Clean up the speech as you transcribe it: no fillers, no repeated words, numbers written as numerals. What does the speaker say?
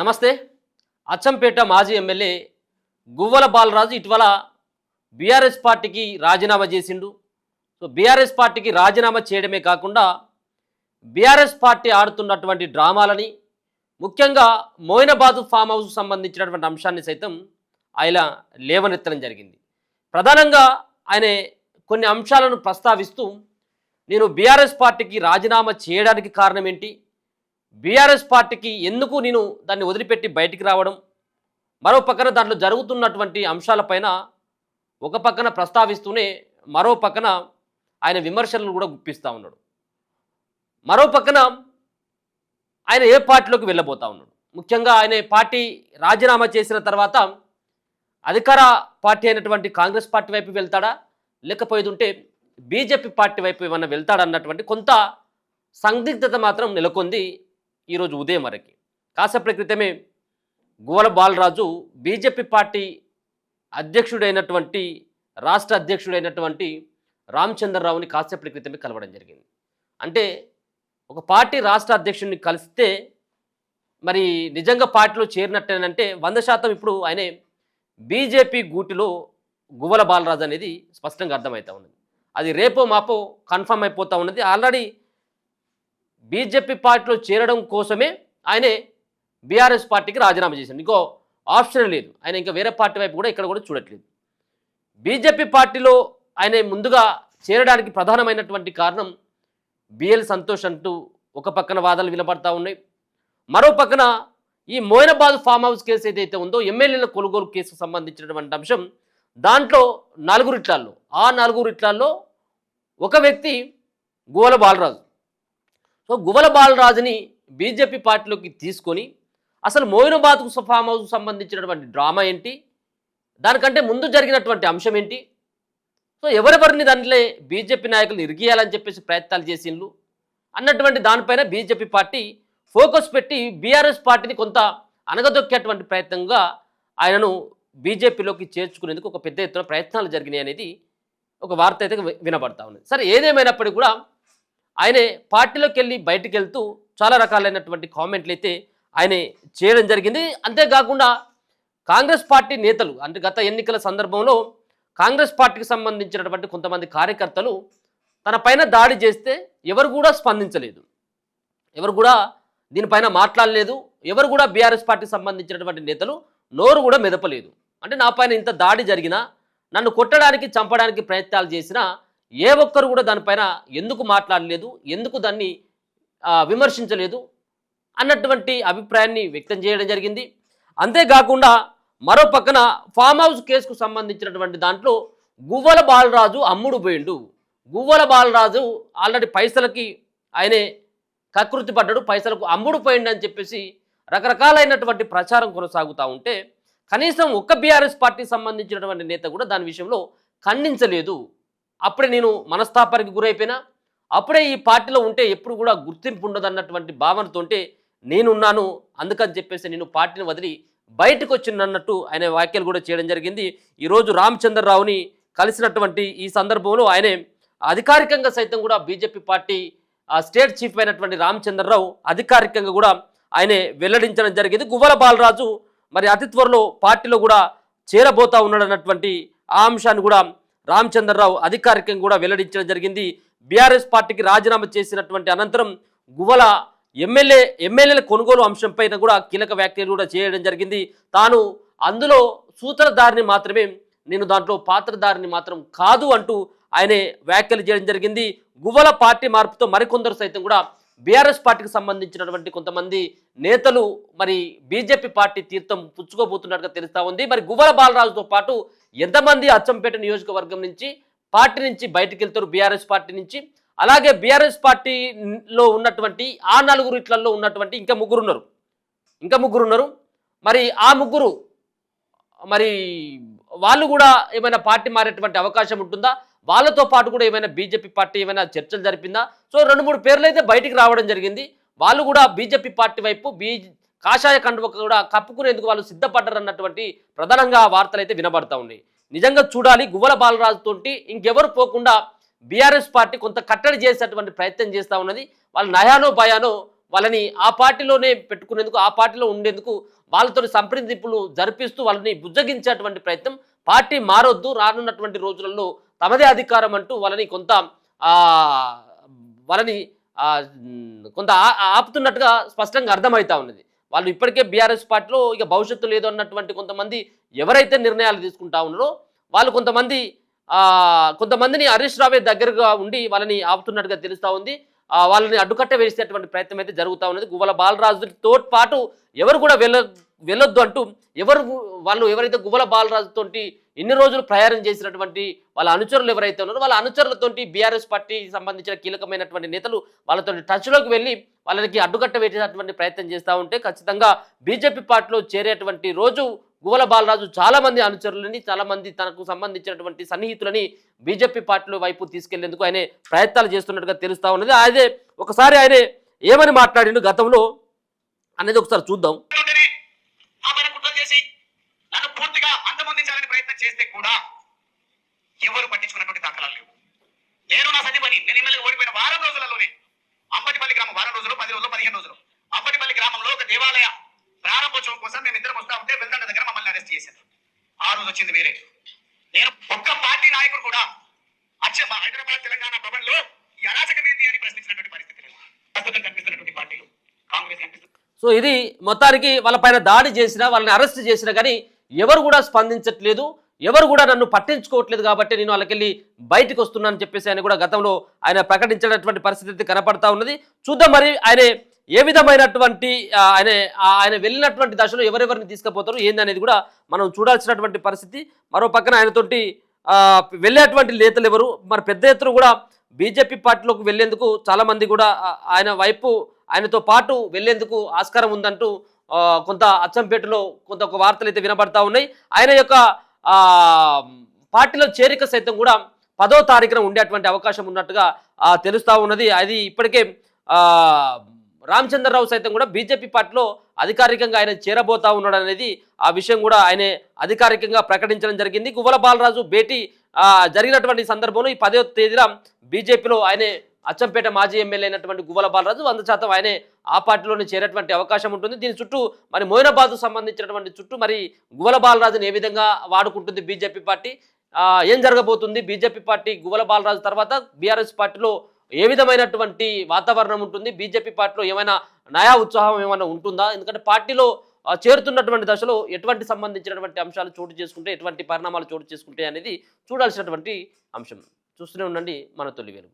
నమస్తే. అచ్చంపేట మాజీ ఎమ్మెల్యే గువ్వల బాలరాజు ఇటీవల బీఆర్ఎస్ పార్టీకి రాజీనామా చేసిండు. సో బీఆర్ఎస్ పార్టీకి రాజీనామా చేయడమే కాకుండా బీఆర్ఎస్ పార్టీ ఆడుతున్నటువంటి డ్రామాలని, ముఖ్యంగా మోయినాబాద్ ఫామ్ హౌస్కు సంబంధించినటువంటి అంశాన్ని సైతం ఆయన లేవనెత్తడం జరిగింది. ప్రధానంగా ఆయన కొన్ని అంశాలను ప్రస్తావిస్తూ, నేను బీఆర్ఎస్ పార్టీకి రాజీనామా చేయడానికి కారణం ఏంటి, బీఆర్ఎస్ పార్టీకి ఎందుకు నేను దాన్ని వదిలిపెట్టి బయటికి రావడం, మరో పక్కన దాంట్లో జరుగుతున్నటువంటి అంశాలపైన ఒక పక్కన ప్రస్తావిస్తూనే మరో పక్కన ఆయన విమర్శలను కూడా గుప్పిస్తూ ఉన్నాడు. మరో పక్కన ఆయన ఏ పార్టీలోకి వెళ్ళబోతా ఉన్నాడు. ముఖ్యంగా ఆయన పార్టీ రాజీనామా చేసిన తర్వాత అధికార పార్టీ అయినటువంటి కాంగ్రెస్ పార్టీ వైపు వెళ్తాడా, లేకపోతే ఉంటే బీజేపీ పార్టీ వైపు ఏమన్నా వెళ్తాడా అన్నటువంటి కొంత సందిగ్ధత మాత్రం నెలకొంది. ఈరోజు ఉదయం వరకు కాసేపటి క్రితమే గువ్వల బాలరాజు బీజేపీ పార్టీ అధ్యక్షుడైనటువంటి రాష్ట్ర అధ్యక్షుడైనటువంటి రామచంద్రరావుని కాసేపటి క్రితమే కలవడం జరిగింది. అంటే ఒక పార్టీ రాష్ట్ర అధ్యక్షుడిని కలిస్తే మరి నిజంగా పార్టీలో చేరినట్టేనంటే 100% ఇప్పుడు ఆయన బీజేపీ గూటిలో గువ్వల బాలరాజు అనేది స్పష్టంగా అర్థమవుతూ ఉన్నది. అది రేపో మాపో కన్ఫర్మ్ అయిపోతూ ఉన్నది. ఆల్రెడీ బీజేపీ పార్టీలో చేరడం కోసమే ఆయనే బీఆర్ఎస్ పార్టీకి రాజీనామా చేశాడు. ఇంకో ఆప్షన్ లేదు. ఆయన ఇంకా వేరే పార్టీ వైపు కూడా ఇక్కడ కూడా చూడట్లేదు. బీజేపీ పార్టీలో ఆయన ముందుగా చేరడానికి ప్రధానమైనటువంటి కారణం బిఎల్ సంతోష్ అంటూ ఒక పక్కన వాదనలు వినపడతా ఉన్నాయి. మరో పక్కన ఈ మోయినాబాద్ ఫామ్ హౌస్ కేసు ఏదైతే ఉందో ఎమ్మెల్యేల కొనుగోలు కేసుకు సంబంధించినటువంటి అంశం, దాంట్లో 4 ఇట్లాల్లో, ఆ 4 ఇట్లాల్లో ఒక వ్యక్తి గువ్వల బాలరాజు. సో గువ్వల బాలరాజుని బీజేపీ పార్టీలోకి తీసుకొని అసలు మోయినాబాద్ ఫామ్ హౌస్కు సంబంధించినటువంటి డ్రామా ఏంటి, దానికంటే ముందు జరిగినటువంటి అంశం ఏంటి, సో ఎవరెవరిని దాంట్లో బీజేపీ నాయకులు ఇరిగియాలని చెప్పేసి ప్రయత్నాలు చేసిండ్రు అన్నటువంటి దానిపైన బీజేపీ పార్టీ ఫోకస్ పెట్టి బీఆర్ఎస్ పార్టీని కొంత అనగదొక్కేటువంటి ప్రయత్నంగా ఆయనను బీజేపీలోకి చేర్చుకునేందుకు ఒక పెద్ద ఎత్తున ప్రయత్నాలు జరిగినాయి అనేది ఒక వార్త అయితే వినబడతా ఉన్నది. సరే, ఏదేమైనప్పటికీ కూడా ఆయనే పార్టీలోకి వెళ్ళి బయటికి వెళ్తూ చాలా రకాలైనటువంటి కామెంట్లు అయితే ఆయన చేయడం జరిగింది. అంతేకాకుండా కాంగ్రెస్ పార్టీ నేతలు, అంటే గత ఎన్నికల సందర్భంలో కాంగ్రెస్ పార్టీకి సంబంధించినటువంటి కొంతమంది కార్యకర్తలు తన పైన దాడి చేస్తే ఎవరు కూడా స్పందించలేదు, ఎవరు కూడా దీనిపైన మాట్లాడలేదు, ఎవరు కూడా బీఆర్ఎస్ పార్టీకి సంబంధించినటువంటి నేతలు నోరు కూడా మెదపలేదు. అంటే నా పైన ఇంత దాడి జరిగినా, నన్ను కొట్టడానికి చంపడానికి ప్రయత్నాలు చేసినా ఏ ఒక్కరు కూడా దానిపైన ఎందుకు మాట్లాడలేదు, ఎందుకు దాన్ని విమర్శించలేదు అన్నటువంటి అభిప్రాయాన్ని వ్యక్తం చేయడం జరిగింది. అంతేకాకుండా మరో పక్కన ఫామ్ హౌస్ కేసుకు సంబంధించినటువంటి దాంట్లో గువ్వల బాలరాజు అమ్ముడు పోయిండు. గువ్వల బాలరాజు ఆల్రెడీ పైసలకి ఆయనే కకృతి పడ్డాడు, పైసలకు అమ్ముడు పోయిండు అని చెప్పేసి రకరకాలైనటువంటి ప్రచారం కొనసాగుతూ ఉంటే కనీసం ఒక్క బీఆర్ఎస్ పార్టీకి సంబంధించినటువంటి నేత కూడా దాని విషయంలో ఖండించలేదు. అప్పుడే నేను మనస్తాపానికి గురైపోయినా, అప్పుడే ఈ పార్టీలో ఉంటే ఎప్పుడు కూడా గుర్తింపు ఉండదు అన్నటువంటి భావనతోంటే నేనున్నాను, అందుకని చెప్పేసి నేను పార్టీని వదిలి బయటకు వచ్చినట్టు ఆయన వ్యాఖ్యలు కూడా చేయడం జరిగింది. ఈరోజు రామచంద్రరావుని కలిసినటువంటి ఈ సందర్భంలో ఆయనే అధికారికంగా సైతం కూడా బీజేపీ పార్టీ స్టేట్ చీఫ్ అయినటువంటి రామచంద్రరావు అధికారికంగా కూడా ఆయనే వెల్లడించడం జరిగింది. గువ్వల బాలరాజు మరి అతి త్వరలో పార్టీలో కూడా చేరబోతా ఉన్నాడన్నటువంటి ఆ అంశాన్ని కూడా రామచంద్రరావు అధికారికంగా కూడా వెల్లడించడం జరిగింది. బీఆర్ఎస్ పార్టీకి రాజీనామా చేసినటువంటి అనంతరం గువ్వల ఎమ్మెల్యేల కొనుగోలు అంశంపైన కూడా కీలక వ్యాఖ్యలు కూడా చేయడం జరిగింది. తాను అందులో సూత్రధారిని మాత్రమే, నేను దాంట్లో పాత్రధారిని మాత్రం కాదు అంటూ ఆయనే వ్యాఖ్యలు చేయడం జరిగింది. గువ్వల పార్టీ మార్పుతో మరికొందరు సైతం కూడా బీఆర్ఎస్ పార్టీకి సంబంధించినటువంటి కొంతమంది నేతలు మరి బీజేపీ పార్టీ తీర్థం పుచ్చుకోబోతున్నట్టుగా తెలుస్తూ ఉంది. మరి గువ్వల బాలరాజుతో పాటు ఎంతమంది అచ్చంపేట నియోజకవర్గం నుంచి పార్టీ నుంచి బయటకు వెళ్తారు బీఆర్ఎస్ పార్టీ నుంచి, అలాగే బీఆర్ఎస్ పార్టీలో ఉన్నటువంటి ఆ 4 ఇట్లలో ఉన్నటువంటి ఇంకా ముగ్గురు ఉన్నారు. మరి ఆ ముగ్గురు మరి వాళ్ళు కూడా ఏమైనా పార్టీ మారేటువంటి అవకాశం ఉంటుందా, వాళ్ళతో పాటు కూడా ఏమైనా బీజేపీ పార్టీ ఏమైనా చర్చలు జరిపిందా? సో 2-3 పేర్లు అయితే బయటికి రావడం జరిగింది. వాళ్ళు కూడా బీజేపీ పార్టీ వైపు కాషాయ కండువ కూడా కప్పుకునేందుకు వాళ్ళు సిద్ధపడ్డారు అన్నటువంటి ప్రధానంగా వార్తలు అయితే వినబడతా ఉన్నాయి. నిజంగా చూడాలి, గువ్వల బాలరాజుతోటి ఇంకెవరు పోకుండా బీఆర్ఎస్ పార్టీ కొంత కట్టడి చేసేటువంటి ప్రయత్నం చేస్తూ ఉన్నది. వాళ్ళు నయానో భయానో వాళ్ళని ఆ పార్టీలోనే పెట్టుకునేందుకు, ఆ పార్టీలో ఉండేందుకు వాళ్ళతో సంప్రదింపులు జరిపిస్తూ వాళ్ళని బుజ్జగించేటువంటి ప్రయత్నం, పార్టీ మారొద్దు, రానున్నటువంటి రోజులలో తమదే అధికారం అంటూ వాళ్ళని కొంత వాళ్ళని కొంత ఆపుతున్నట్టుగా స్పష్టంగా అర్థమవుతా ఉన్నది. వాళ్ళు ఇప్పటికే బీఆర్ఎస్ పార్టీలో ఇక భవిష్యత్తు లేదు అన్నటువంటి కొంతమంది ఎవరైతే నిర్ణయాలు తీసుకుంటా ఉన్నారో వాళ్ళు కొంతమందిని హరీష్ రావే దగ్గరగా ఉండి వాళ్ళని ఆపుతున్నట్టుగా తెలుస్తా ఉంది. వాళ్ళని అడ్డుకట్ట వేసేటువంటి ప్రయత్నం అయితే జరుగుతూ ఉన్నది. గువ్వల బాలరాజుతో పాటు ఎవరు కూడా వెళ్ళొద్దు అంటూ వాళ్ళు ఎవరైతే గువ్వల బాలరాజుతోటి ఇన్ని రోజులు ప్రయాణం చేసినటువంటి వాళ్ళ అనుచరులు ఎవరైతే ఉన్నారో వాళ్ళ అనుచరులతోటి బీఆర్ఎస్ పార్టీకి సంబంధించిన కీలకమైనటువంటి నేతలు వాళ్ళతో టచ్లోకి వెళ్ళి వాళ్ళకి అడ్డుకట్ట వేసేటటువంటి ప్రయత్నం చేస్తూ ఉంటే ఖచ్చితంగా బీజేపీ పార్టీలో చేరేటువంటి రోజు గువ్వల బాలరాజు చాలా మంది అనుచరులని, చాలా మంది తనకు సంబంధించినటువంటి సన్నిహితులని బీజేపీ పార్టీలో వైపు తీసుకెళ్లేందుకు ఆయన ప్రయత్నాలు చేస్తున్నట్టుగా తెలుస్తా ఉన్నది. అదే ఒకసారి ఆయన ఏమని మాట్లాడిండు గతంలో అనేది ఒకసారి చూద్దాం. చేస్తే కూడా ఎవరు పట్టించుకున్నటువంటి దాఖలాలు లేవు. నేను నా సతీమణి నేను ఎమ్మెల్యేగా ఓడిపోయిన వారం రోజులలోనే అంబటిపల్లి గ్రామం, వారం రోజులు, 10 రోజులు, 15 రోజులు, అంబటిపల్లి గ్రామంలో ఒక దేవాలయ ప్రారంభోత్సవం కోసం మేము ఇద్దరం వస్తా ఉంటే వెళ్తాండ దగ్గర మమ్మల్ని అరెస్ట్ చేశారు. ఆ రోజు వచ్చింది వేరే. నేను ఒక్క పార్టీ నాయకుడు కూడా మా హైదరాబాద్ తెలంగాణ భవన్లో ఈ అరాచకం ఏంది అని ప్రశ్నించినటువంటి పరిస్థితి లేదు. ప్రస్తుతం కనిపిస్తున్నటువంటి పార్టీలు కాంగ్రెస్ కనిపిస్తుంది. సో ఇది మొత్తానికి వాళ్ళపైన దాడి చేసినా, వాళ్ళని అరెస్ట్ చేసినా కానీ ఎవరు కూడా స్పందించట్లేదు, ఎవరు కూడా నన్ను పట్టించుకోవట్లేదు కాబట్టి నేను వాళ్ళకెళ్ళి బయటకు వస్తున్నానని చెప్పేసి ఆయన కూడా గతంలో ఆయన ప్రకటించినటువంటి పరిస్థితి కనపడతా ఉన్నది. చూద్దాం మరి ఆయన ఏ విధమైనటువంటి ఆయన వెళ్ళినటువంటి దశలో ఎవరెవరిని తీసుకుపోతారు ఏందనేది కూడా మనం చూడాల్సినటువంటి పరిస్థితి. మరో పక్కన ఆయనతోటి వెళ్ళేటువంటి నేతలు ఎవరు, మరి పెద్ద ఎత్తున కూడా బీజేపీ పార్టీలోకి వెళ్లేందుకు చాలా మంది కూడా ఆయన వైపు ఆయనతో పాటు వెళ్లేందుకు ఆస్కారం ఉందంటూ కొంత అచ్చంపేటలో ఒక వార్తలు అయితే వినబడతా ఉన్నాయి. ఆయన యొక్క పార్టీలో చేరిక సైతం కూడా 10వ తారీఖున ఉండేటువంటి అవకాశం ఉన్నట్టుగా తెలుస్తా ఉన్నది. అది ఇప్పటికే రామచంద్రరావు సైతం కూడా బీజేపీ పార్టీలో అధికారికంగా ఆయన చేరబోతా ఉన్నాడు అనేది ఆ విషయం కూడా ఆయన అధికారికంగా ప్రకటించడం జరిగింది. గువ్వల బాలరాజు భేటీ జరిగినటువంటి సందర్భంలో ఈ 10వ తేదీన బీజేపీలో ఆయన అచ్చంపేట మాజీ ఎమ్మెల్యే అయినటువంటి గువ్వల బాలరాజు 100% ఆయనే ఆ పార్టీలోనే చేరేటువంటి అవకాశం ఉంటుంది. దీని చుట్టూ మరి మోయినాబాద్కు సంబంధించినటువంటి చుట్టూ మరి గువ్వల బాలరాజుని ఏ విధంగా వాడుకుంటుంది బీజేపీ పార్టీ, ఏం జరగబోతుంది, బీజేపీ పార్టీ గువ్వల బాలరాజు తర్వాత బీఆర్ఎస్ పార్టీలో ఏ విధమైనటువంటి వాతావరణం ఉంటుంది, బీజేపీ పార్టీలో ఏమైనా నయా ఉత్సాహం ఏమైనా ఉంటుందా, ఎందుకంటే పార్టీలో చేరుతున్నటువంటి దశలో ఎటువంటి సంబంధించినటువంటి అంశాలు చోటు చేసుకుంటే, ఎటువంటి పరిణామాలు చోటు చేసుకుంటే అనేది చూడాల్సినటువంటి అంశం. చూస్తూనే ఉండండి మన తొలి వెలుగు.